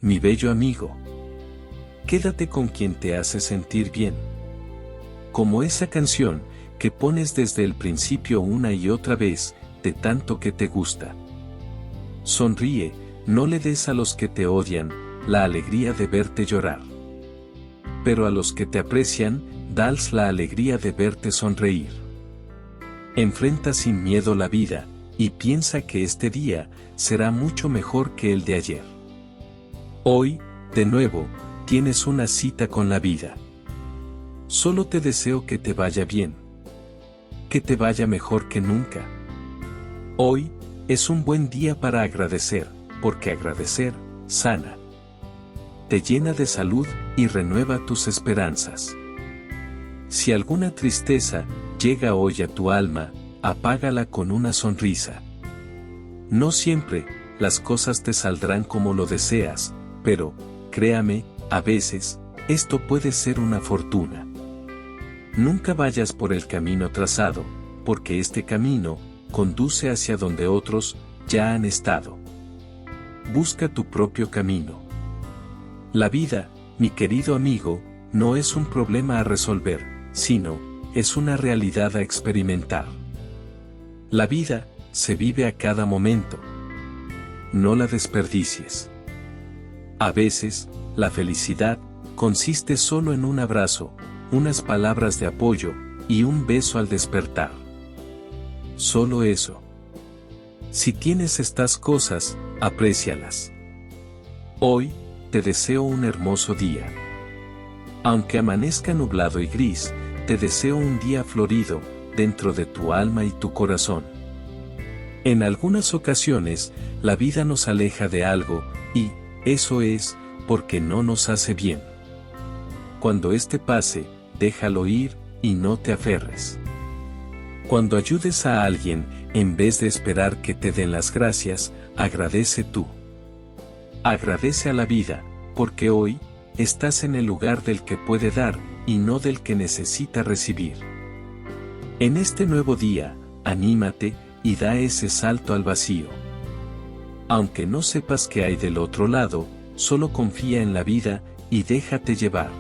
mi bello amigo. Quédate con quien te hace sentir bien. Como esa canción que pones desde el principio una y otra vez, de tanto que te gusta. Sonríe, no le des a los que te odian la alegría de verte llorar. Pero a los que te aprecian, dales la alegría de verte sonreír. Enfrenta sin miedo la vida, y piensa que este día será mucho mejor que el de ayer. Hoy, de nuevo, tienes una cita con la vida. Solo te deseo que te vaya bien. Que te vaya mejor que nunca. Hoy, es un buen día para agradecer, porque agradecer, sana. Te llena de salud y renueva tus esperanzas. Si alguna tristeza llega hoy a tu alma, apágala con una sonrisa. No siempre, las cosas te saldrán como lo deseas, pero, créame, a veces, esto puede ser una fortuna. Nunca vayas por el camino trazado, porque este camino conduce hacia donde otros ya han estado. Busca tu propio camino. La vida, mi querido amigo, no es un problema a resolver, sino, es una realidad a experimentar. La vida, se vive a cada momento. No la desperdicies. A veces, la felicidad, consiste solo en un abrazo, unas palabras de apoyo, y un beso al despertar. Solo eso. Si tienes estas cosas, aprécialas. Hoy, te deseo un hermoso día. Aunque amanezca nublado y gris, te deseo un día florido, dentro de tu alma y tu corazón. En algunas ocasiones, la vida nos aleja de algo, y, eso es, porque no nos hace bien. Cuando este pase, déjalo ir, y no te aferres. Cuando ayudes a alguien, en vez de esperar que te den las gracias, agradece tú. Agradece a la vida, porque hoy, estás en el lugar del que puede dar, y no del que necesita recibir. En este nuevo día, anímate, y da ese salto al vacío. Aunque no sepas qué hay del otro lado, solo confía en la vida, y déjate llevar.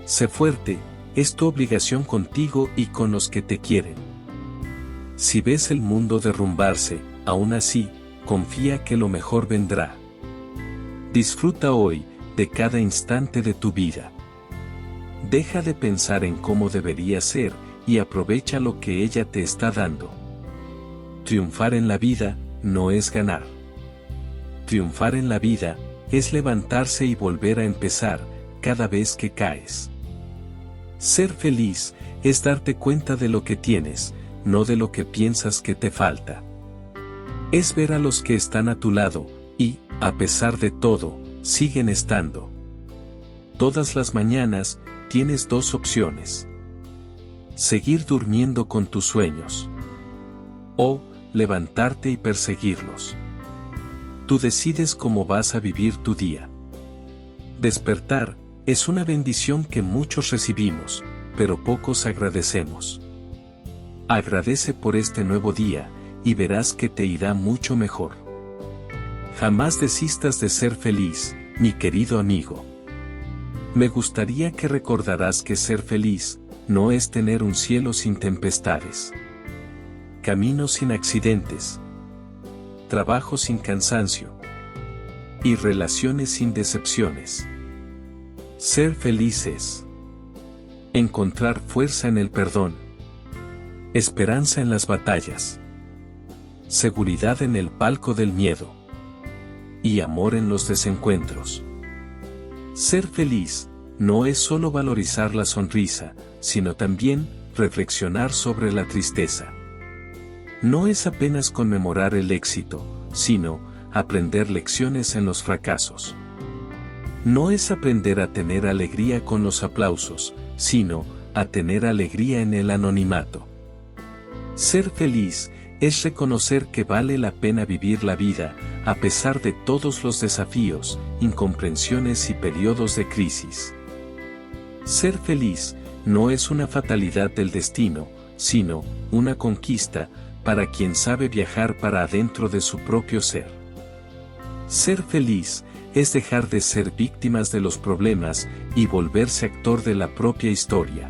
Sé fuerte, es tu obligación contigo y con los que te quieren. Si ves el mundo derrumbarse, aún así, confía que lo mejor vendrá. Disfruta hoy, de cada instante de tu vida. Deja de pensar en cómo debería ser, y aprovecha lo que ella te está dando. Triunfar en la vida, no es ganar. Triunfar en la vida, es levantarse y volver a empezar, cada vez que caes. Ser feliz, es darte cuenta de lo que tienes, no de lo que piensas que te falta. Es ver a los que están a tu lado, y, a pesar de todo, siguen estando. Todas las mañanas, tienes dos opciones. Seguir durmiendo con tus sueños. O, levantarte y perseguirlos. Tú decides cómo vas a vivir tu día. Despertar, es una bendición que muchos recibimos, pero pocos agradecemos. Agradece por este nuevo día, y verás que te irá mucho mejor. Jamás desistas de ser feliz, mi querido amigo. Me gustaría que recordaras que ser feliz, no es tener un cielo sin tempestades, caminos sin accidentes, trabajo sin cansancio, y relaciones sin decepciones. Ser feliz es encontrar fuerza en el perdón, esperanza en las batallas, seguridad en el palco del miedo, y amor en los desencuentros. Ser feliz, no es solo valorizar la sonrisa, sino también, reflexionar sobre la tristeza. No es apenas conmemorar el éxito, sino, aprender lecciones en los fracasos. No es aprender a tener alegría con los aplausos, sino, a tener alegría en el anonimato. Ser feliz, es reconocer que vale la pena vivir la vida, a pesar de todos los desafíos, incomprensiones y periodos de crisis. Ser feliz, no es una fatalidad del destino, sino, una conquista, para quien sabe viajar para adentro de su propio ser. Ser feliz, es dejar de ser víctimas de los problemas y volverse actor de la propia historia.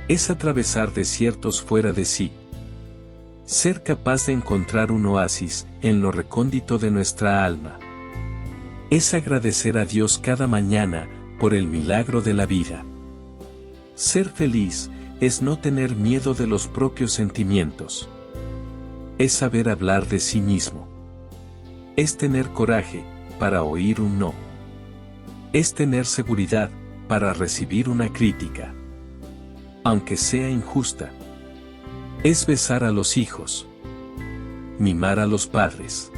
Es atravesar desiertos fuera de sí. Ser capaz de encontrar un oasis en lo recóndito de nuestra alma. Es agradecer a Dios cada mañana por el milagro de la vida. Ser feliz es no tener miedo de los propios sentimientos. Es saber hablar de sí mismo. Es tener coraje para oír un no. Es tener seguridad para recibir una crítica, aunque sea injusta. Es besar a los hijos. Mimar a los padres.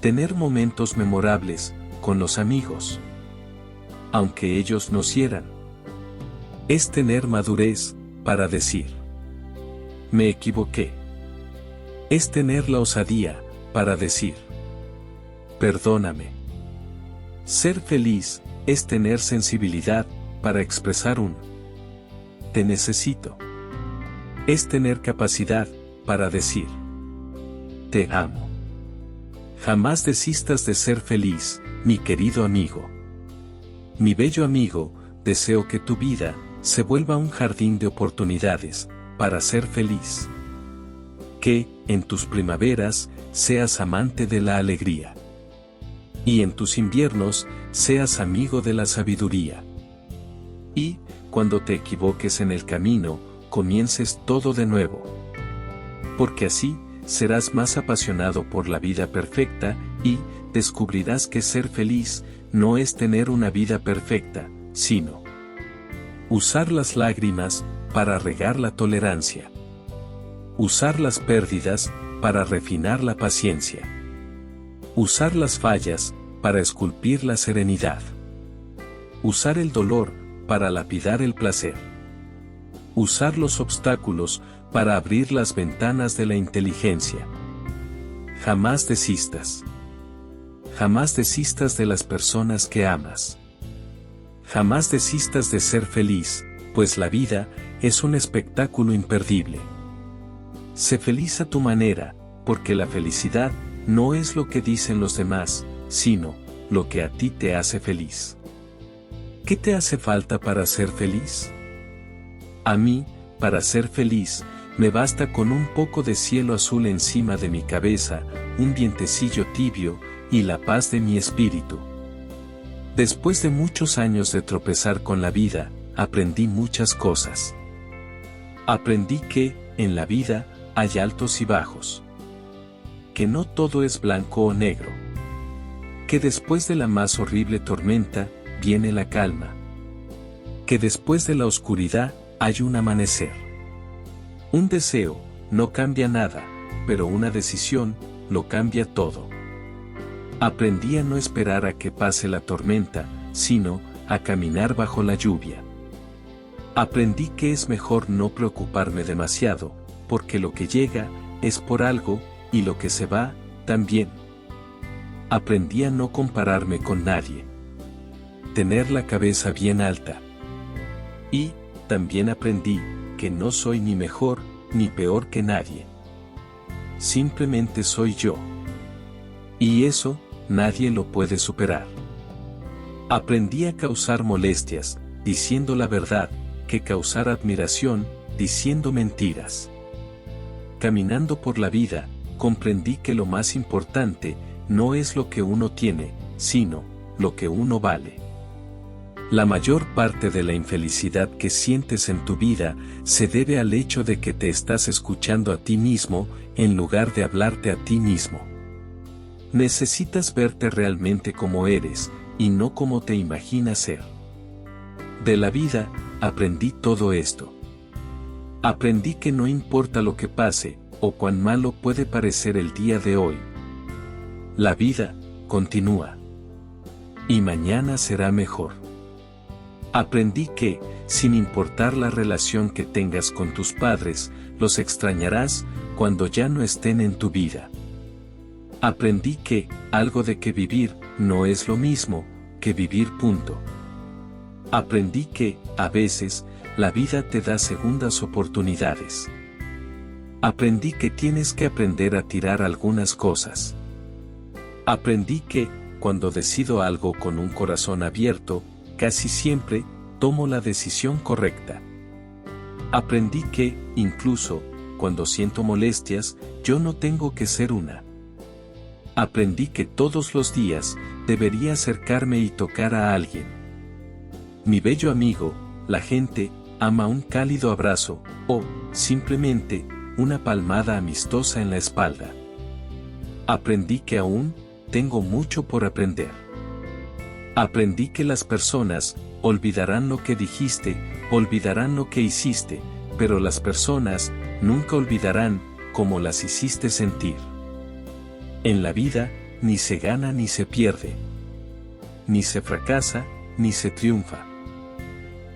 Tener momentos memorables con los amigos, aunque ellos nos hieran. Es tener madurez para decir: me equivoqué. Es tener la osadía para decir: perdóname. Ser feliz es tener sensibilidad para expresar un te necesito. Es tener capacidad para decir: te amo. Jamás desistas de ser feliz, mi querido amigo. Mi bello amigo, deseo que tu vida se vuelva un jardín de oportunidades para ser feliz. Que, en tus primaveras, seas amante de la alegría. Y en tus inviernos, seas amigo de la sabiduría. Y, cuando te equivoques en el camino, comiences todo de nuevo. Porque así, serás más apasionado por la vida perfecta, y descubrirás que ser feliz no es tener una vida perfecta, sino usar las lágrimas para regar la tolerancia. Usar las pérdidas para refinar la paciencia. Usar las fallas para esculpir la serenidad. Usar el dolor para lapidar el placer. Usar los obstáculos para abrir las ventanas de la inteligencia. Jamás desistas. Jamás desistas de las personas que amas. Jamás desistas de ser feliz, pues la vida es un espectáculo imperdible. Sé feliz a tu manera, porque la felicidad no es lo que dicen los demás, sino lo que a ti te hace feliz. ¿Qué te hace falta para ser feliz? A mí, para ser feliz, me basta con un poco de cielo azul encima de mi cabeza, un vientecillo tibio, y la paz de mi espíritu. Después de muchos años de tropezar con la vida, aprendí muchas cosas. Aprendí que, en la vida, hay altos y bajos. Que no todo es blanco o negro. Que después de la más horrible tormenta, viene la calma. Que después de la oscuridad, hay un amanecer. Un deseo no cambia nada, pero una decisión lo cambia todo. Aprendí a no esperar a que pase la tormenta, sino a caminar bajo la lluvia. Aprendí que es mejor no preocuparme demasiado, porque lo que llega es por algo, y lo que se va, también. Aprendí a no compararme con nadie. Tener la cabeza bien alta. Y, también aprendí que no soy ni mejor, ni peor que nadie. Simplemente soy yo. Y eso, nadie lo puede superar. Aprendí a causar molestias, diciendo la verdad, que causar admiración, diciendo mentiras. Caminando por la vida, comprendí que lo más importante no es lo que uno tiene, sino lo que uno vale. La mayor parte de la infelicidad que sientes en tu vida se debe al hecho de que te estás escuchando a ti mismo, en lugar de hablarte a ti mismo. Necesitas verte realmente como eres, y no como te imaginas ser. De la vida, aprendí todo esto. Aprendí que no importa lo que pase, o cuán malo puede parecer el día de hoy. La vida continúa. Y mañana será mejor. Aprendí que, sin importar la relación que tengas con tus padres, los extrañarás cuando ya no estén en tu vida. Aprendí que, algo de que vivir, no es lo mismo que vivir punto. Aprendí que, a veces, la vida te da segundas oportunidades. Aprendí que tienes que aprender a tirar algunas cosas. Aprendí que, cuando decido algo con un corazón abierto, casi siempre, tomo la decisión correcta. Aprendí que, incluso, cuando siento molestias, yo no tengo que ser una. Aprendí que todos los días, debería acercarme y tocar a alguien. Mi bello amigo, la gente, ama un cálido abrazo, o, simplemente, una palmada amistosa en la espalda. Aprendí que aún, tengo mucho por aprender. Aprendí que las personas, olvidarán lo que dijiste, olvidarán lo que hiciste, pero las personas, nunca olvidarán, cómo las hiciste sentir. En la vida, ni se gana ni se pierde. Ni se fracasa, ni se triunfa.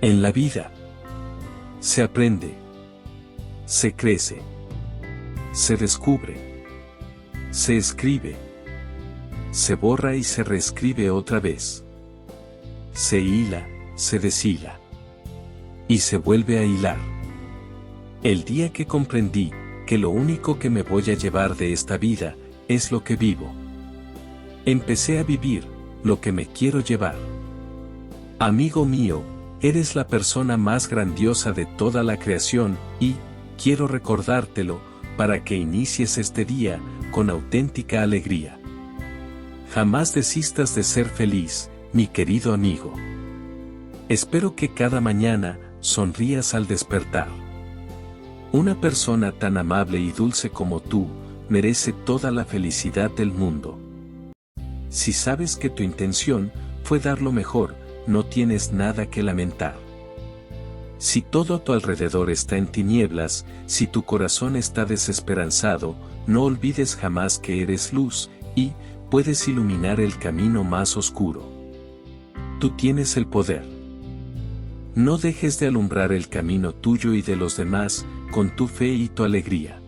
En la vida, se aprende. Se crece. Se descubre. Se escribe. Se borra y se reescribe otra vez. Se hila, se deshila. Y se vuelve a hilar. El día que comprendí, que lo único que me voy a llevar de esta vida, es lo que vivo. Empecé a vivir, lo que me quiero llevar. Amigo mío, eres la persona más grandiosa de toda la creación, y, quiero recordártelo, para que inicies este día, con auténtica alegría. Jamás desistas de ser feliz, mi querido amigo. Espero que cada mañana, sonrías al despertar. Una persona tan amable y dulce como tú, merece toda la felicidad del mundo. Si sabes que tu intención, fue dar lo mejor, no tienes nada que lamentar. Si todo a tu alrededor está en tinieblas, si tu corazón está desesperanzado, no olvides jamás que eres luz, y, puedes iluminar el camino más oscuro. Tú tienes el poder. No dejes de alumbrar el camino tuyo y de los demás, con tu fe y tu alegría.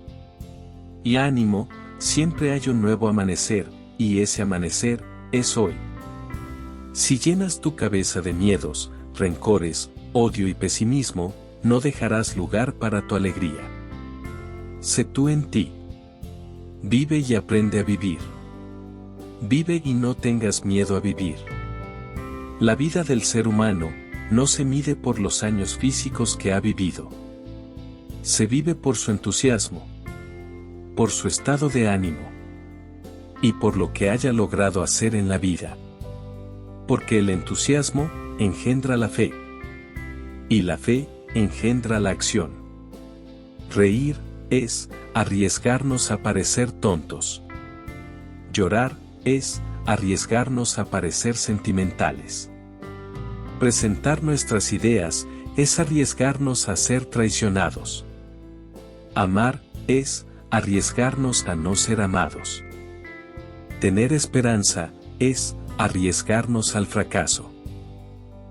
Y ánimo, siempre hay un nuevo amanecer, y ese amanecer, es hoy. Si llenas tu cabeza de miedos, rencores, odio y pesimismo, no dejarás lugar para tu alegría. Sé tú en ti. Vive y aprende a vivir. Vive y no tengas miedo a vivir. La vida del ser humano, no se mide por los años físicos que ha vivido. Se vive por su entusiasmo, por su estado de ánimo, y por lo que haya logrado hacer en la vida. Porque el entusiasmo, engendra la fe. Y la fe, engendra la acción. Reír, es, arriesgarnos a parecer tontos. Llorar, es, arriesgarnos a parecer sentimentales. Presentar nuestras ideas, es arriesgarnos a ser traicionados. Amar, es, arriesgarnos a no ser amados. Tener esperanza, es, arriesgarnos al fracaso.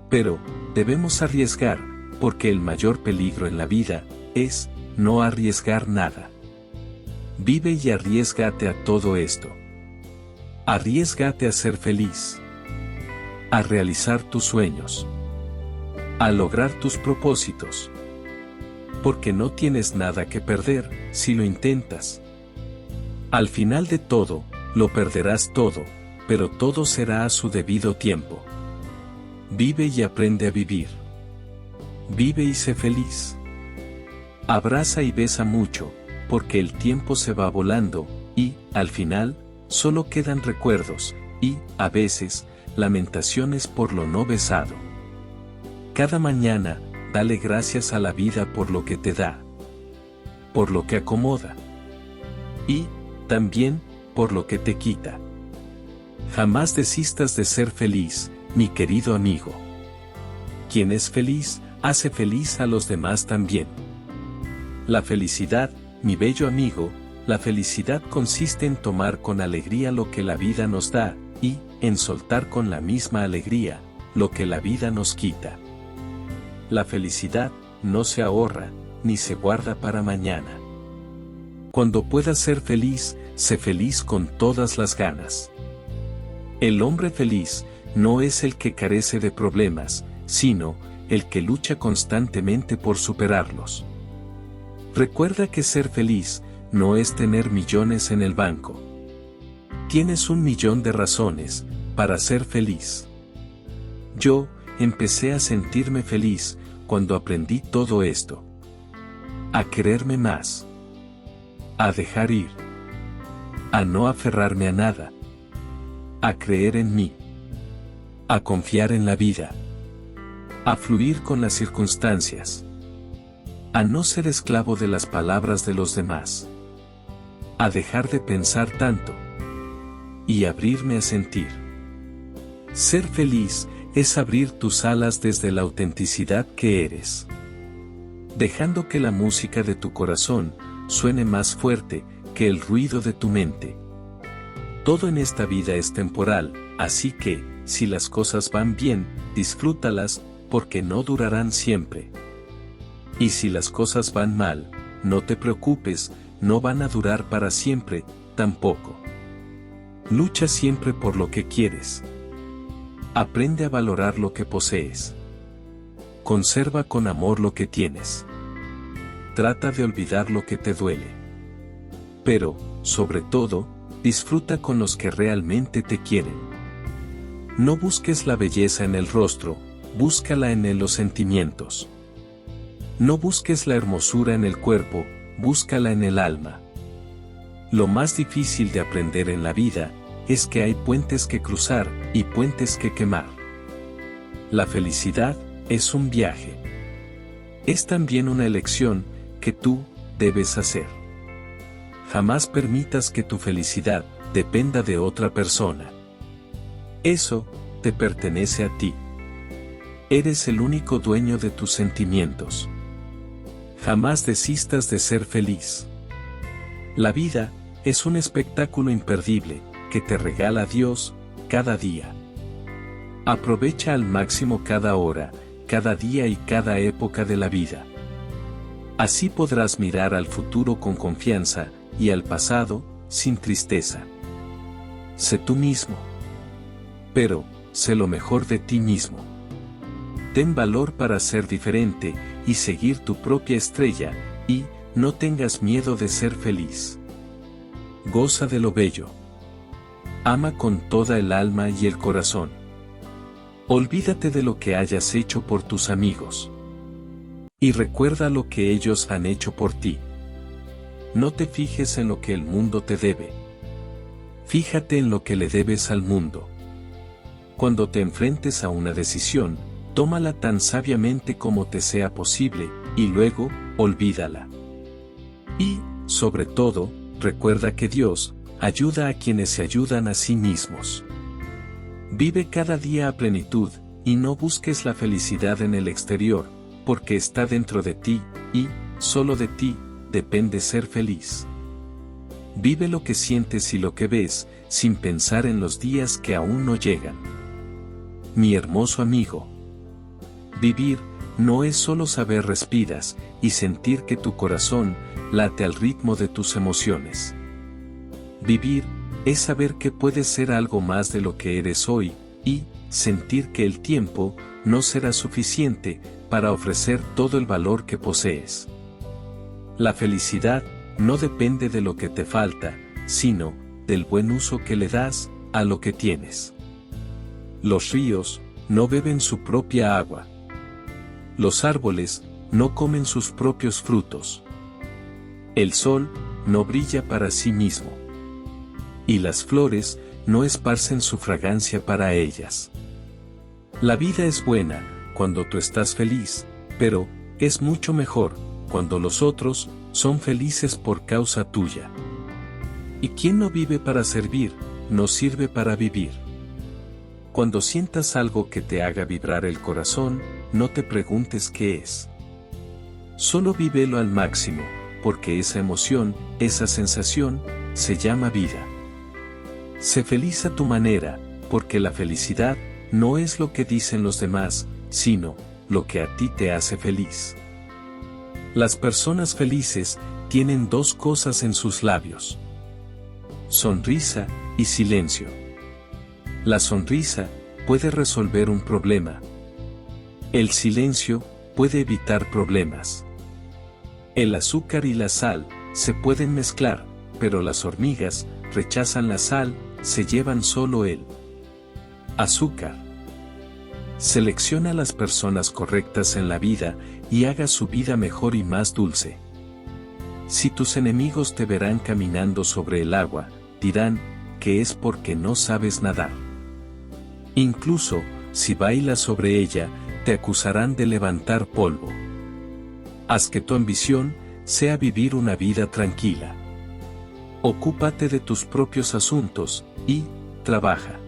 Pero, debemos arriesgar, porque el mayor peligro en la vida, es, no arriesgar nada. Vive y arriésgate a todo esto. Arriésgate a ser feliz. A realizar tus sueños. A lograr tus propósitos. Porque no tienes nada que perder, si lo intentas. Al final de todo, lo perderás todo, pero todo será a su debido tiempo. Vive y aprende a vivir. Vive y sé feliz. Abraza y besa mucho, porque el tiempo se va volando, y, al final, solo quedan recuerdos, y, a veces, lamentaciones por lo no besado. Cada mañana, dale gracias a la vida por lo que te da, por lo que acomoda, y, también, por lo que te quita. Jamás desistas de ser feliz, mi querido amigo. Quien es feliz, hace feliz a los demás también. La felicidad, mi bello amigo, la felicidad consiste en tomar con alegría lo que la vida nos da, y, en soltar con la misma alegría, lo que la vida nos quita. La felicidad, no se ahorra, ni se guarda para mañana. Cuando puedas ser feliz, sé feliz con todas las ganas. El hombre feliz, no es el que carece de problemas, sino, el que lucha constantemente por superarlos. Recuerda que ser feliz, no es tener millones en el banco. Tienes 1 millón de razones, para ser feliz. Yo empecé a sentirme feliz cuando aprendí todo esto. A quererme más. A dejar ir. A no aferrarme a nada. A creer en mí. A confiar en la vida. A fluir con las circunstancias. A no ser esclavo de las palabras de los demás. A dejar de pensar tanto. Y abrirme a sentir. Ser feliz es abrir tus alas desde la autenticidad que eres. Dejando que la música de tu corazón suene más fuerte que el ruido de tu mente. Todo en esta vida es temporal, así que, si las cosas van bien, disfrútalas, porque no durarán siempre. Y si las cosas van mal, no te preocupes, no van a durar para siempre, tampoco. Lucha siempre por lo que quieres. Aprende a valorar lo que posees. Conserva con amor lo que tienes. Trata de olvidar lo que te duele. Pero, sobre todo, disfruta con los que realmente te quieren. No busques la belleza en el rostro, búscala en los sentimientos. No busques la hermosura en el cuerpo, búscala en el alma. Lo más difícil de aprender en la vida es que hay puentes que cruzar y puentes que quemar. La felicidad es un viaje. Es también una elección que tú debes hacer. Jamás permitas que tu felicidad dependa de otra persona. Eso te pertenece a ti. Eres el único dueño de tus sentimientos. Jamás desistas de ser feliz. La vida es un espectáculo imperdible que te regala Dios cada día. Aprovecha al máximo cada hora, cada día y cada época de la vida. Así podrás mirar al futuro con confianza y al pasado sin tristeza. Sé tú mismo. Pero, sé lo mejor de ti mismo. Ten valor para ser diferente y seguir tu propia estrella, y no tengas miedo de ser feliz. Goza de lo bello. Ama con toda el alma y el corazón. Olvídate de lo que hayas hecho por tus amigos. Y recuerda lo que ellos han hecho por ti. No te fijes en lo que el mundo te debe. Fíjate en lo que le debes al mundo. Cuando te enfrentes a una decisión, tómala tan sabiamente como te sea posible, y luego, olvídala. Y, sobre todo, recuerda que Dios ayuda a quienes se ayudan a sí mismos. Vive cada día a plenitud, y no busques la felicidad en el exterior, porque está dentro de ti, y, solo de ti, depende ser feliz. Vive lo que sientes y lo que ves, sin pensar en los días que aún no llegan. Mi hermoso amigo. Vivir no es solo saber respiras y sentir que tu corazón late al ritmo de tus emociones. Vivir es saber que puedes ser algo más de lo que eres hoy, y sentir que el tiempo no será suficiente para ofrecer todo el valor que posees. La felicidad no depende de lo que te falta, sino del buen uso que le das a lo que tienes. Los ríos no beben su propia agua. Los árboles no comen sus propios frutos. El sol no brilla para sí mismo. Y las flores no esparcen su fragancia para ellas. La vida es buena cuando tú estás feliz, pero es mucho mejor cuando los otros son felices por causa tuya. Y quien no vive para servir, no sirve para vivir. Cuando sientas algo que te haga vibrar el corazón, no te preguntes qué es. Solo vívelo al máximo, porque esa emoción, esa sensación, se llama vida. Sé feliz a tu manera, porque la felicidad no es lo que dicen los demás, sino lo que a ti te hace feliz. Las personas felices tienen dos cosas en sus labios: sonrisa y silencio. La sonrisa puede resolver un problema. El silencio puede evitar problemas. El azúcar y la sal se pueden mezclar, pero las hormigas rechazan la sal, se llevan solo él. Azúcar. Selecciona las personas correctas en la vida y haga su vida mejor y más dulce. Si tus enemigos te verán caminando sobre el agua, dirán que es porque no sabes nadar. Incluso, si bailas sobre ella, te acusarán de levantar polvo. Haz que tu ambición sea vivir una vida tranquila. Ocúpate de tus propios asuntos y trabaja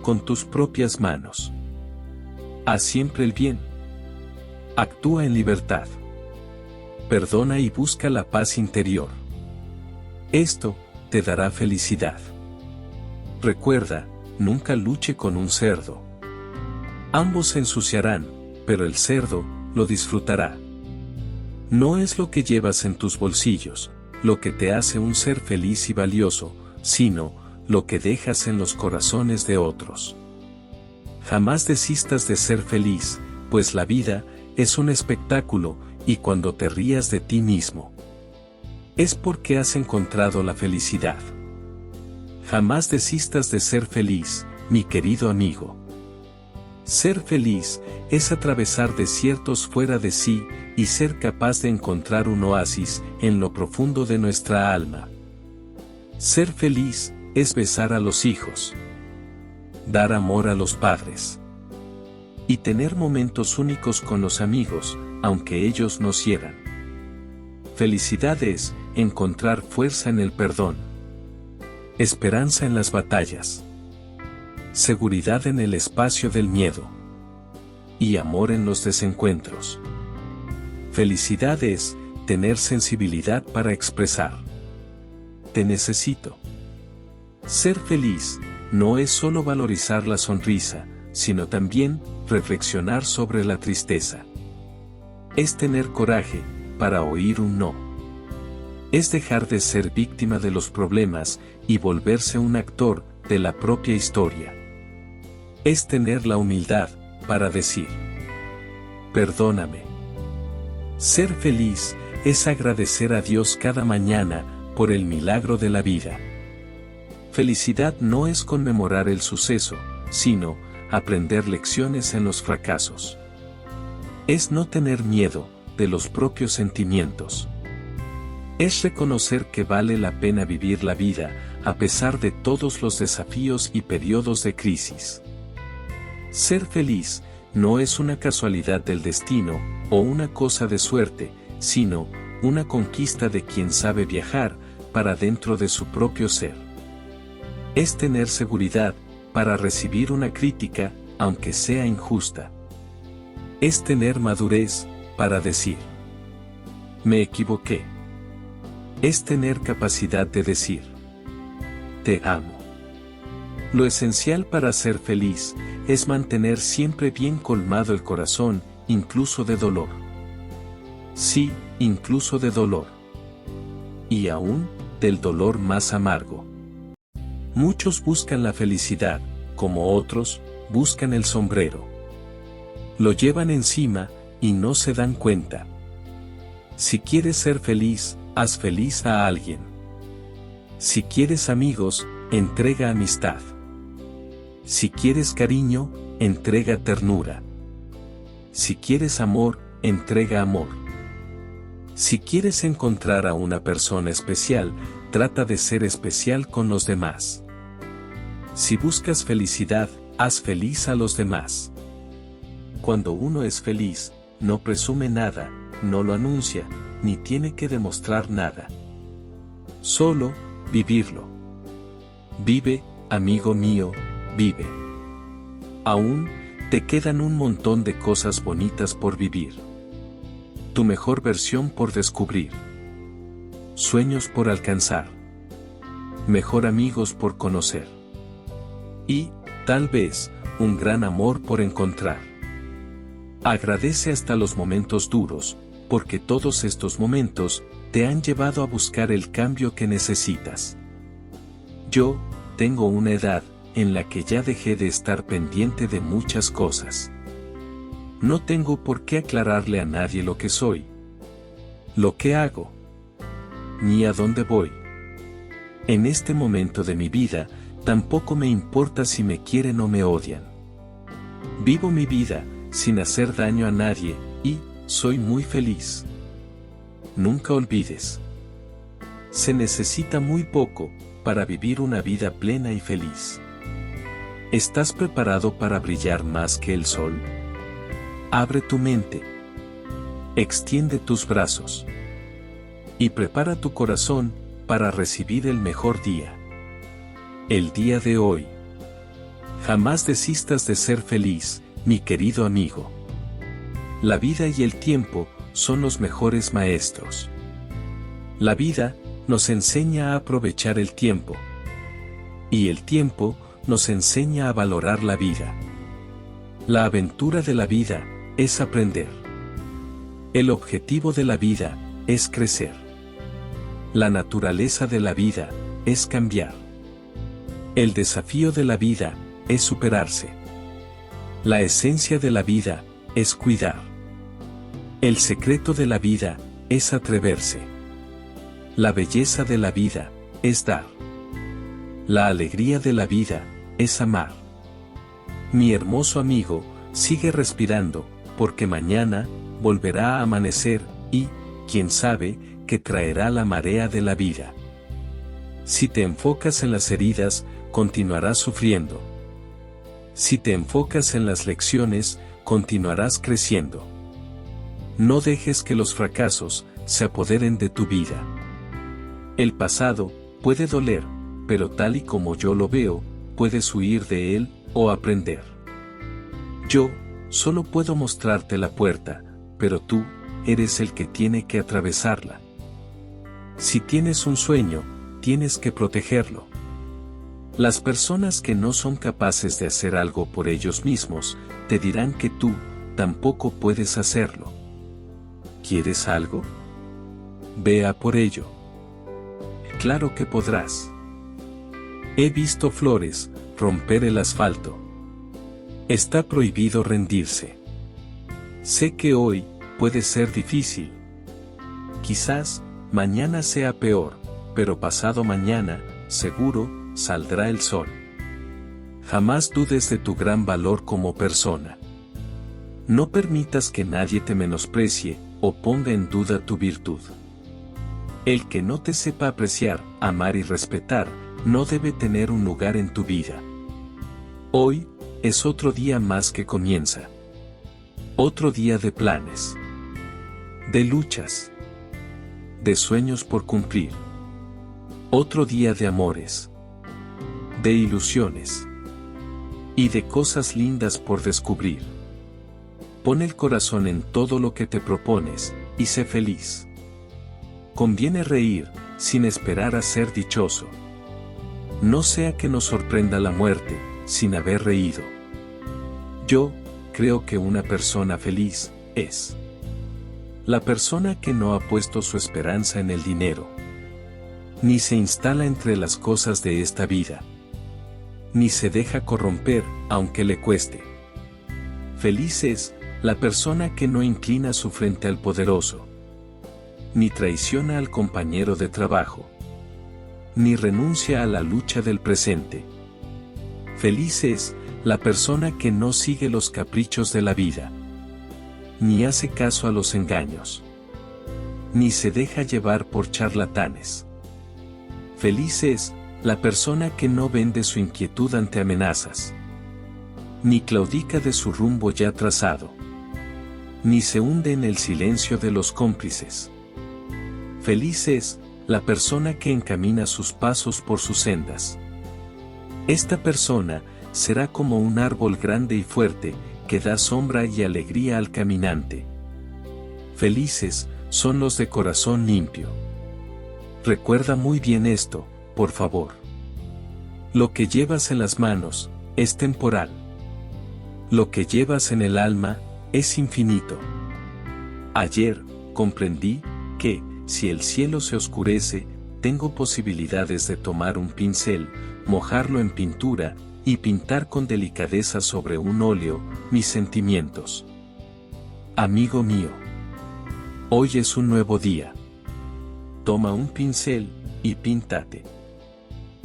con tus propias manos. Haz siempre el bien. Actúa en libertad. Perdona y busca la paz interior. Esto te dará felicidad. Recuerda, nunca luche con un cerdo. Ambos se ensuciarán, pero el cerdo lo disfrutará. No es lo que llevas en tus bolsillos lo que te hace un ser feliz y valioso, sino lo que dejas en los corazones de otros. Jamás desistas de ser feliz, pues la vida es un espectáculo, y cuando te rías de ti mismo, es porque has encontrado la felicidad. Jamás desistas de ser feliz, mi querido amigo. Ser feliz es atravesar desiertos fuera de sí y ser capaz de encontrar un oasis en lo profundo de nuestra alma. Ser feliz es besar a los hijos, dar amor a los padres y tener momentos únicos con los amigos, aunque ellos nos hieran. Felicidad es encontrar fuerza en el perdón, esperanza en las batallas, seguridad en el espacio del miedo y amor en los desencuentros. Felicidad es tener sensibilidad para expresar: te necesito. Ser feliz no es solo valorizar la sonrisa, sino también reflexionar sobre la tristeza. Es tener coraje para oír un no. Es dejar de ser víctima de los problemas y volverse un actor de la propia historia. Es tener la humildad para decir: perdóname. Ser feliz es agradecer a Dios cada mañana por el milagro de la vida. Felicidad no es conmemorar el suceso, sino aprender lecciones en los fracasos. Es no tener miedo de los propios sentimientos. Es reconocer que vale la pena vivir la vida a pesar de todos los desafíos y periodos de crisis. Ser feliz no es una casualidad del destino o una cosa de suerte, sino una conquista de quien sabe viajar para dentro de su propio ser. Es tener seguridad para recibir una crítica, aunque sea injusta. Es tener madurez para decir: me equivoqué. Es tener capacidad de decir: te amo. Lo esencial para ser feliz es mantener siempre bien colmado el corazón, incluso de dolor. Sí, incluso de dolor. Y aún, del dolor más amargo. Muchos buscan la felicidad, como otros, buscan el sombrero. Lo llevan encima, y no se dan cuenta. Si quieres ser feliz, haz feliz a alguien. Si quieres amigos, entrega amistad. Si quieres cariño, entrega ternura. Si quieres amor, entrega amor. Si quieres encontrar a una persona especial, trata de ser especial con los demás. Si buscas felicidad, haz feliz a los demás. Cuando uno es feliz, no presume nada, no lo anuncia, ni tiene que demostrar nada. Solo vivirlo. Vive, amigo mío, vive. Aún te quedan un montón de cosas bonitas por vivir. Tu mejor versión por descubrir. Sueños por alcanzar. Mejor amigos por conocer. Y, tal vez, un gran amor por encontrar. Agradece hasta los momentos duros, porque todos estos momentos te han llevado a buscar el cambio que necesitas. Yo tengo una edad en la que ya dejé de estar pendiente de muchas cosas. No tengo por qué aclararle a nadie lo que soy, lo que hago, ni a dónde voy. En este momento de mi vida, tampoco me importa si me quieren o me odian. Vivo mi vida, sin hacer daño a nadie, y soy muy feliz. Nunca olvides. Se necesita muy poco para vivir una vida plena y feliz. ¿Estás preparado para brillar más que el sol? Abre tu mente. Extiende tus brazos. Y prepara tu corazón para recibir el mejor día. El día de hoy. Jamás desistas de ser feliz, mi querido amigo. La vida y el tiempo son los mejores maestros. La vida nos enseña a aprovechar el tiempo. Y el tiempo nos enseña a valorar la vida. La aventura de la vida es aprender. El objetivo de la vida es crecer. La naturaleza de la vida es cambiar. El desafío de la vida es superarse. La esencia de la vida es cuidar. El secreto de la vida es atreverse. La belleza de la vida es dar. La alegría de la vida es amar. Mi hermoso amigo, sigue respirando, porque mañana volverá a amanecer y, quién sabe, que traerá la marea de la vida. Si te enfocas en las heridas, continuarás sufriendo. Si te enfocas en las lecciones, continuarás creciendo. No dejes que los fracasos se apoderen de tu vida. El pasado puede doler, pero tal y como yo lo veo, puedes huir de él o aprender. Yo solo puedo mostrarte la puerta, pero tú eres el que tiene que atravesarla. Si tienes un sueño, tienes que protegerlo. Las personas que no son capaces de hacer algo por ellos mismos, te dirán que tú tampoco puedes hacerlo. ¿Quieres algo? Ve a por ello. Claro que podrás. He visto flores romper el asfalto. Está prohibido rendirse. Sé que hoy puede ser difícil. Quizás mañana sea peor, pero pasado mañana, seguro, saldrá el sol. Jamás dudes de tu gran valor como persona. No permitas que nadie te menosprecie o ponga en duda tu virtud. El que no te sepa apreciar, amar y respetar, no debe tener un lugar en tu vida. Hoy es otro día más que comienza. Otro día de planes, de luchas, de sueños por cumplir. Otro día de amores, de ilusiones y de cosas lindas por descubrir. Pon el corazón en todo lo que te propones y sé feliz. Conviene reír sin esperar a ser dichoso. No sea que nos sorprenda la muerte sin haber reído. Yo creo que una persona feliz es la persona que no ha puesto su esperanza en el dinero, ni se instala entre las cosas de esta vida, ni se deja corromper aunque le cueste. Feliz es la persona que no inclina su frente al poderoso, ni traiciona al compañero de trabajo, ni renuncia a la lucha del presente. Feliz es la persona que no sigue los caprichos de la vida, ni hace caso a los engaños, ni se deja llevar por charlatanes. Feliz es la persona que no vende su inquietud ante amenazas, ni claudica de su rumbo ya trazado, ni se hunde en el silencio de los cómplices. Feliz es la persona que encamina sus pasos por sus sendas. Esta persona será como un árbol grande y fuerte, que da sombra y alegría al caminante. Felices son los de corazón limpio. Recuerda muy bien esto, por favor. Lo que llevas en las manos es temporal. Lo que llevas en el alma es infinito. Ayer comprendí que, si el cielo se oscurece, tengo posibilidades de tomar un pincel, mojarlo en pintura, y pintar con delicadeza sobre un óleo mis sentimientos. Amigo mío, hoy es un nuevo día. Toma un pincel y píntate.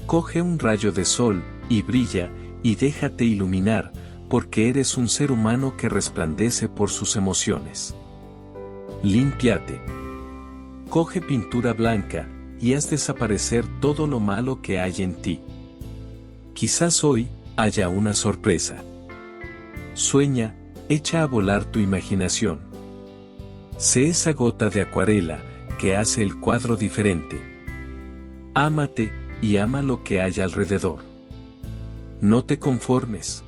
Coge un rayo de sol, y brilla, y déjate iluminar, porque eres un ser humano que resplandece por sus emociones. Límpiate. Coge pintura blanca, y haz desaparecer todo lo malo que hay en ti. Quizás hoy haya una sorpresa. Sueña, echa a volar tu imaginación. Sé esa gota de acuarela que hace el cuadro diferente. Ámate y ama lo que hay alrededor. No te conformes.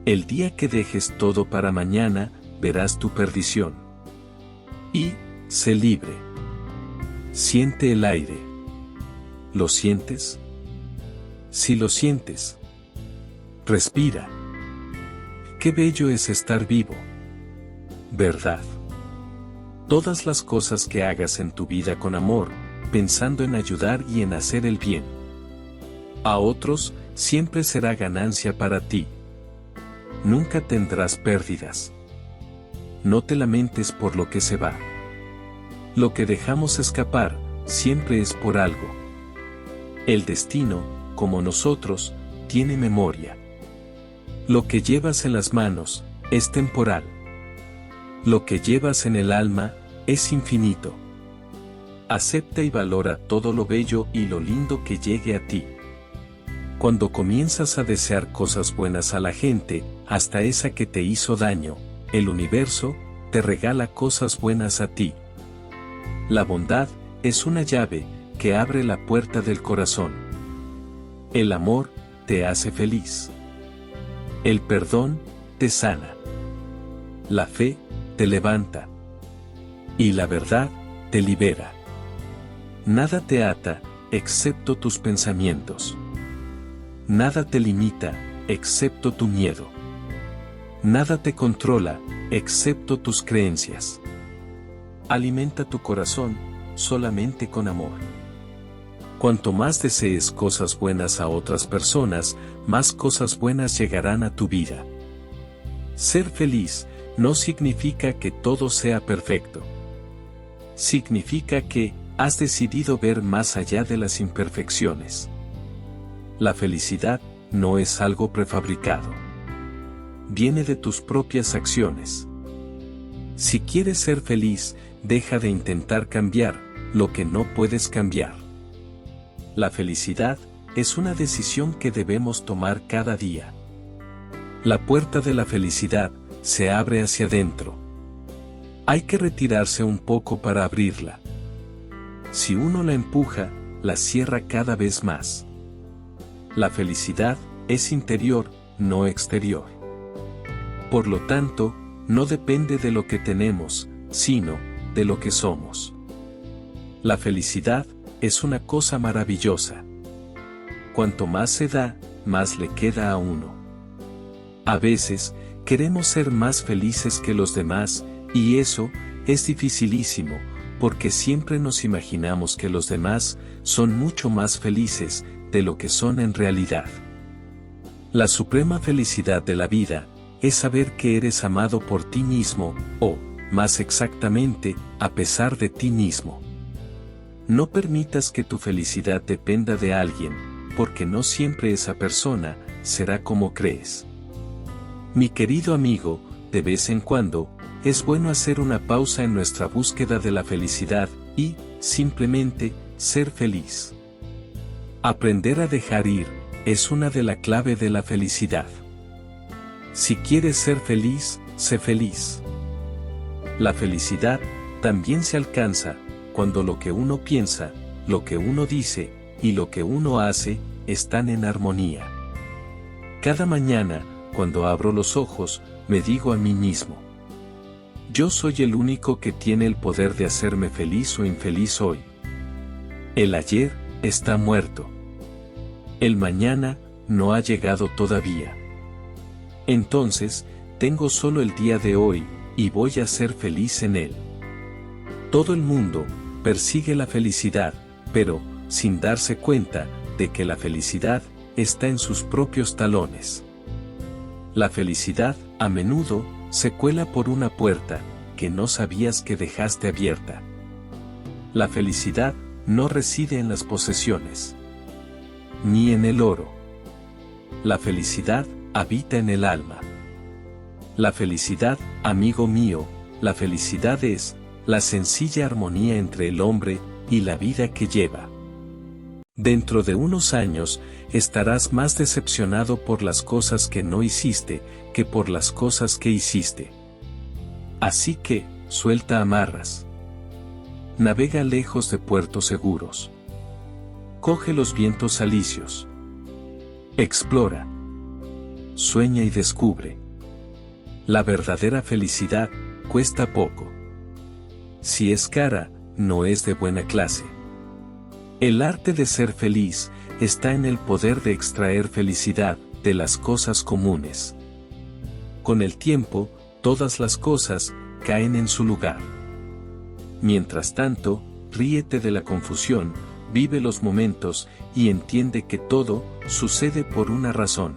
El día que dejes todo para mañana, verás tu perdición. Y, sé libre. Siente el aire. ¿Lo sientes? Si lo sientes, respira. Qué bello es estar vivo. ¿Verdad? Todas las cosas que hagas en tu vida con amor, pensando en ayudar y en hacer el bien a otros, siempre será ganancia para ti. Nunca tendrás pérdidas. No te lamentes por lo que se va. Lo que dejamos escapar, siempre es por algo. El destino, como nosotros, tiene memoria. Lo que llevas en las manos, es temporal. Lo que llevas en el alma, es infinito. Acepta y valora todo lo bello y lo lindo que llegue a ti. Cuando comienzas a desear cosas buenas a la gente, hasta esa que te hizo daño, el universo te regala cosas buenas a ti. La bondad es una llave que abre la puerta del corazón. El amor te hace feliz. El perdón te sana. La fe te levanta. Y la verdad te libera. Nada te ata, excepto tus pensamientos. Nada te limita, excepto tu miedo. Nada te controla, excepto tus creencias. Alimenta tu corazón, solamente con amor. Cuanto más desees cosas buenas a otras personas, más cosas buenas llegarán a tu vida. Ser feliz no significa que todo sea perfecto. Significa que has decidido ver más allá de las imperfecciones. La felicidad no es algo prefabricado. Viene de tus propias acciones. Si quieres ser feliz, deja de intentar cambiar lo que no puedes cambiar. La felicidad es una decisión que debemos tomar cada día. La puerta de la felicidad se abre hacia adentro. Hay que retirarse un poco para abrirla. Si uno la empuja, la cierra cada vez más. La felicidad es interior, no exterior. Por lo tanto, no depende de lo que tenemos, sino de lo que somos. La felicidad es una cosa maravillosa. Cuanto más se da, más le queda a uno. A veces, queremos ser más felices que los demás, y eso es dificilísimo, porque siempre nos imaginamos que los demás son mucho más felices de lo que son en realidad. La suprema felicidad de la vida es saber que eres amado por ti mismo, o, más exactamente, a pesar de ti mismo. No permitas que tu felicidad dependa de alguien, porque no siempre esa persona será como crees. Mi querido amigo, de vez en cuando, es bueno hacer una pausa en nuestra búsqueda de la felicidad y, simplemente, ser feliz. Aprender a dejar ir es una de las claves de la felicidad. Si quieres ser feliz, sé feliz. La felicidad también se alcanza cuando lo que uno piensa, lo que uno dice y lo que uno hace están en armonía. Cada mañana, cuando abro los ojos, me digo a mí mismo: yo soy el único que tiene el poder de hacerme feliz o infeliz hoy. El ayer está muerto. El mañana no ha llegado todavía. Entonces, tengo solo el día de hoy, y voy a ser feliz en él. Todo el mundo persigue la felicidad, pero, sin darse cuenta de que la felicidad está en sus propios talones. La felicidad, a menudo, se cuela por una puerta que no sabías que dejaste abierta. La felicidad no reside en las posesiones. ni en el oro. La felicidad habita en el alma. La felicidad, amigo mío, la felicidad es la sencilla armonía entre el hombre y la vida que lleva. Dentro de unos años, estarás más decepcionado por las cosas que no hiciste, que por las cosas que hiciste. Así que, suelta amarras. Navega lejos de puertos seguros. Coge los vientos alisios. Explora. Sueña y descubre. La verdadera felicidad cuesta poco. Si es cara, no es de buena clase. El arte de ser feliz está en el poder de extraer felicidad de las cosas comunes. Con el tiempo, todas las cosas caen en su lugar. Mientras tanto, ríete de la confusión, vive los momentos y entiende que todo sucede por una razón.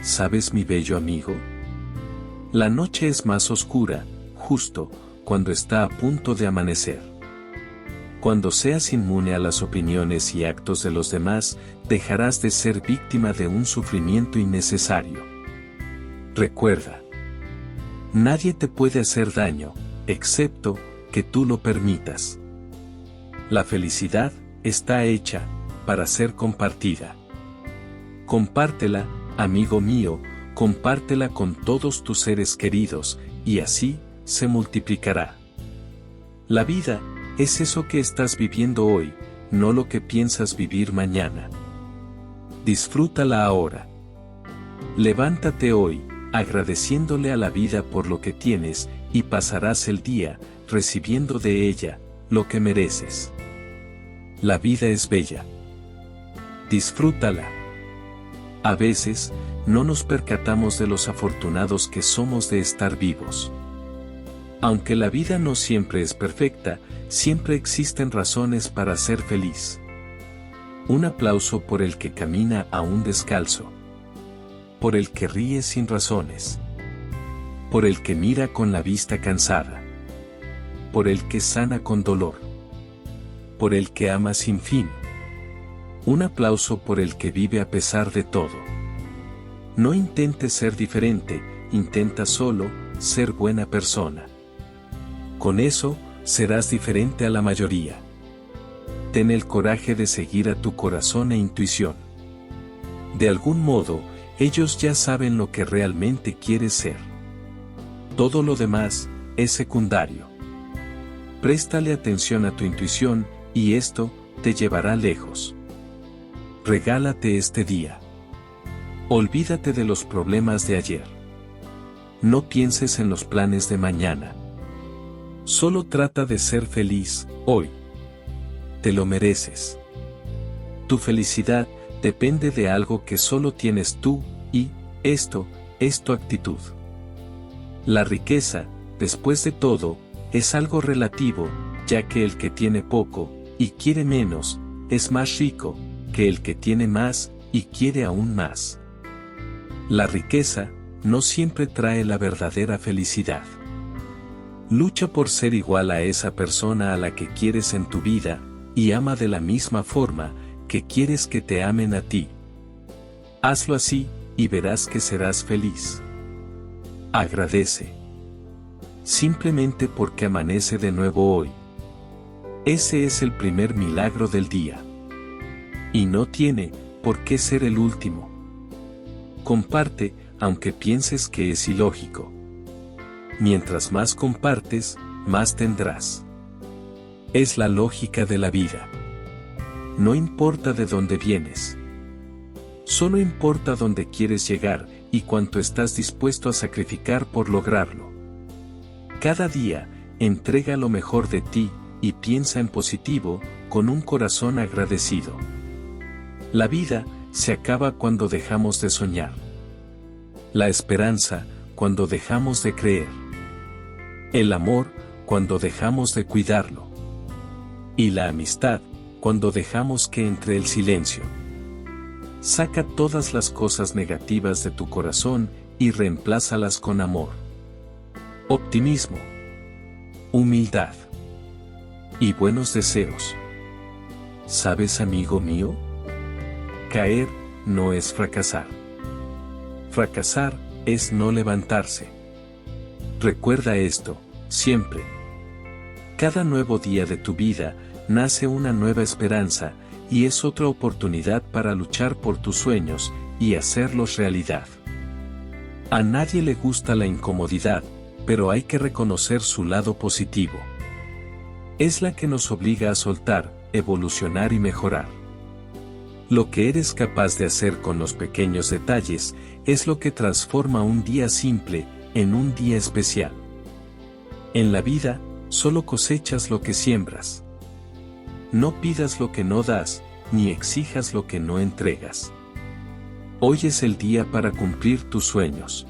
¿Sabes, mi bello amigo? La noche es más oscura, justo cuando está a punto de amanecer. Cuando seas inmune a las opiniones y actos de los demás, dejarás de ser víctima de un sufrimiento innecesario. Recuerda, nadie te puede hacer daño, excepto que tú lo permitas. La felicidad está hecha para ser compartida. Compártela, amigo mío, compártela con todos tus seres queridos, y así se multiplicará. La vida es eso que estás viviendo hoy, no lo que piensas vivir mañana. Disfrútala ahora. Levántate hoy, agradeciéndole a la vida por lo que tienes, y pasarás el día, recibiendo de ella, lo que mereces. La vida es bella. Disfrútala. A veces, no nos percatamos de los afortunados que somos de estar vivos. Aunque la vida no siempre es perfecta, siempre existen razones para ser feliz. Un aplauso por el que camina aún descalzo. Por el que ríe sin razones. Por el que mira con la vista cansada. Por el que sana con dolor. Por el que ama sin fin. Un aplauso por el que vive a pesar de todo. No intentes ser diferente, intenta solo ser buena persona. Con eso, serás diferente a la mayoría. Ten el coraje de seguir a tu corazón e intuición. De algún modo, ellos ya saben lo que realmente quieres ser. Todo lo demás es secundario. Préstale atención a tu intuición, y esto te llevará lejos. Regálate este día. Olvídate de los problemas de ayer. No pienses en los planes de mañana. Solo trata de ser feliz, hoy. Te lo mereces. Tu felicidad depende de algo que solo tienes tú, y esto es tu actitud. La riqueza, después de todo, es algo relativo, ya que el que tiene poco, y quiere menos, es más rico, que el que tiene más, y quiere aún más. La riqueza, no siempre trae la verdadera felicidad. Lucha por ser igual a esa persona a la que quieres en tu vida, y ama de la misma forma que quieres que te amen a ti. Hazlo así, y verás que serás feliz. Agradece. Simplemente porque amanece de nuevo hoy. Ese es el primer milagro del día. Y no tiene por qué ser el último. Comparte, aunque pienses que es ilógico. Mientras más compartes, más tendrás. Es la lógica de la vida. No importa de dónde vienes. Solo importa dónde quieres llegar, y cuánto estás dispuesto a sacrificar por lograrlo. Cada día, entrega lo mejor de ti, y piensa en positivo, con un corazón agradecido. La vida se acaba cuando dejamos de soñar. La esperanza, cuando dejamos de creer. El amor, cuando dejamos de cuidarlo. Y la amistad, cuando dejamos que entre el silencio. Saca todas las cosas negativas de tu corazón y reemplázalas con amor. Optimismo. Humildad. Y buenos deseos. ¿Sabes, amigo mío? Caer no es fracasar. Fracasar es no levantarse. Recuerda esto, siempre. Cada nuevo día de tu vida nace una nueva esperanza, y es otra oportunidad para luchar por tus sueños y hacerlos realidad. A nadie le gusta la incomodidad, pero hay que reconocer su lado positivo. Es la que nos obliga a soltar, evolucionar y mejorar. Lo que eres capaz de hacer con los pequeños detalles es lo que transforma un día simple en un día especial. En la vida, solo cosechas lo que siembras. No pidas lo que no das, ni exijas lo que no entregas. Hoy es el día para cumplir tus sueños.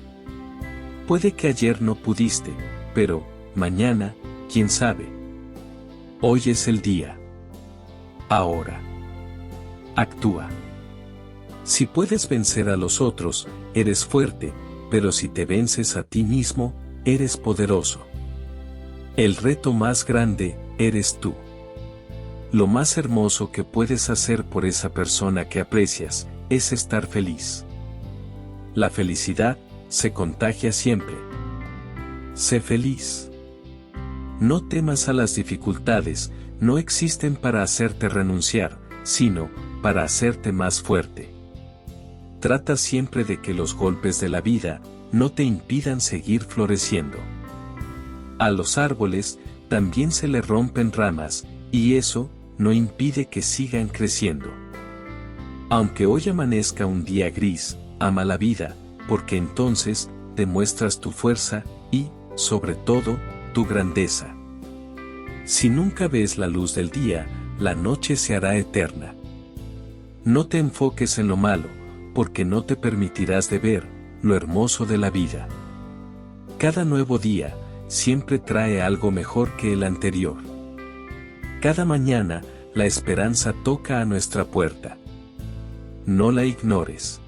Puede que ayer no pudiste, pero mañana, quién sabe. Hoy es el día. Ahora. Actúa. Si puedes vencer a los otros, eres fuerte, pero si te vences a ti mismo, eres poderoso. El reto más grande, eres tú. Lo más hermoso que puedes hacer por esa persona que aprecias, es estar feliz. La felicidad, se contagia siempre. Sé feliz. No temas a las dificultades, no existen para hacerte renunciar, sino, para hacerte más fuerte. Trata siempre de que los golpes de la vida, no te impidan seguir floreciendo. A los árboles, también se le rompen ramas, y eso, no impide que sigan creciendo. Aunque hoy amanezca un día gris, ama la vida, porque entonces, demuestras tu fuerza, y, sobre todo, tu grandeza. Si nunca ves la luz del día, la noche se hará eterna. No te enfoques en lo malo, porque no te permitirás de ver lo hermoso de la vida. Cada nuevo día, siempre trae algo mejor que el anterior. Cada mañana, la esperanza toca a nuestra puerta. No la ignores.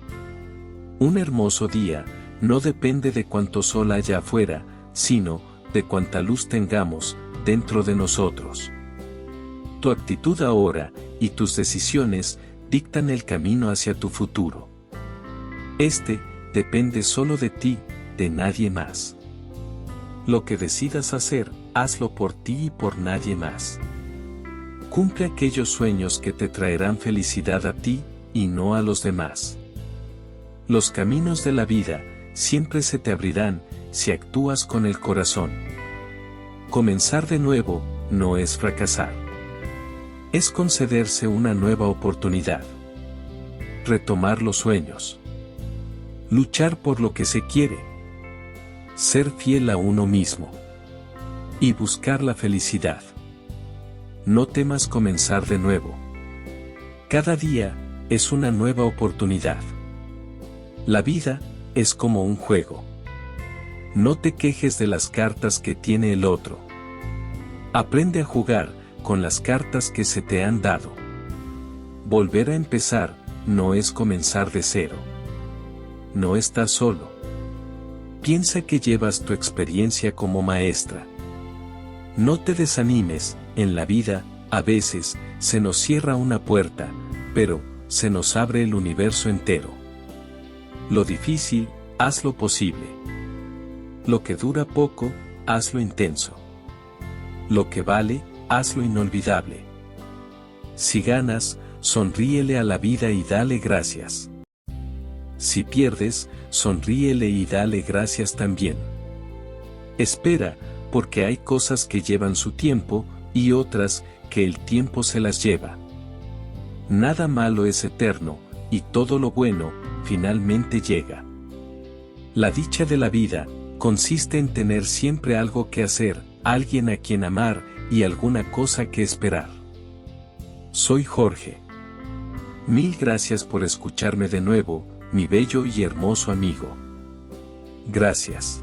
Un hermoso día, no depende de cuánto sol haya afuera, sino, de cuánta luz tengamos, dentro de nosotros. Tu actitud ahora, y tus decisiones, dictan el camino hacia tu futuro. Este, depende solo de ti, de nadie más. Lo que decidas hacer, hazlo por ti y por nadie más. Cumple aquellos sueños que te traerán felicidad a ti, y no a los demás. Los caminos de la vida, siempre se te abrirán, si actúas con el corazón. Comenzar de nuevo, no es fracasar. Es concederse una nueva oportunidad. Retomar los sueños. Luchar por lo que se quiere. Ser fiel a uno mismo. Y buscar la felicidad. No temas comenzar de nuevo. Cada día, es una nueva oportunidad. La vida, es como un juego. No te quejes de las cartas que tiene el otro. Aprende a jugar con las cartas que se te han dado. Volver a empezar, no es comenzar de cero. No estás solo. Piensa que llevas tu experiencia como maestra. No te desanimes, en la vida, a veces, se nos cierra una puerta, pero, se nos abre el universo entero. Lo difícil, hazlo posible. Lo que dura poco, hazlo intenso. Lo que vale, hazlo inolvidable. Si ganas, sonríele a la vida y dale gracias. Si pierdes, sonríele y dale gracias también. Espera, porque hay cosas que llevan su tiempo, y otras, que el tiempo se las lleva. Nada malo es eterno, y todo lo bueno, finalmente llega. La dicha de la vida, consiste en tener siempre algo que hacer, alguien a quien amar, y alguna cosa que esperar. Soy Jorge. Mil gracias por escucharme de nuevo, mi bello y hermoso amigo. Gracias.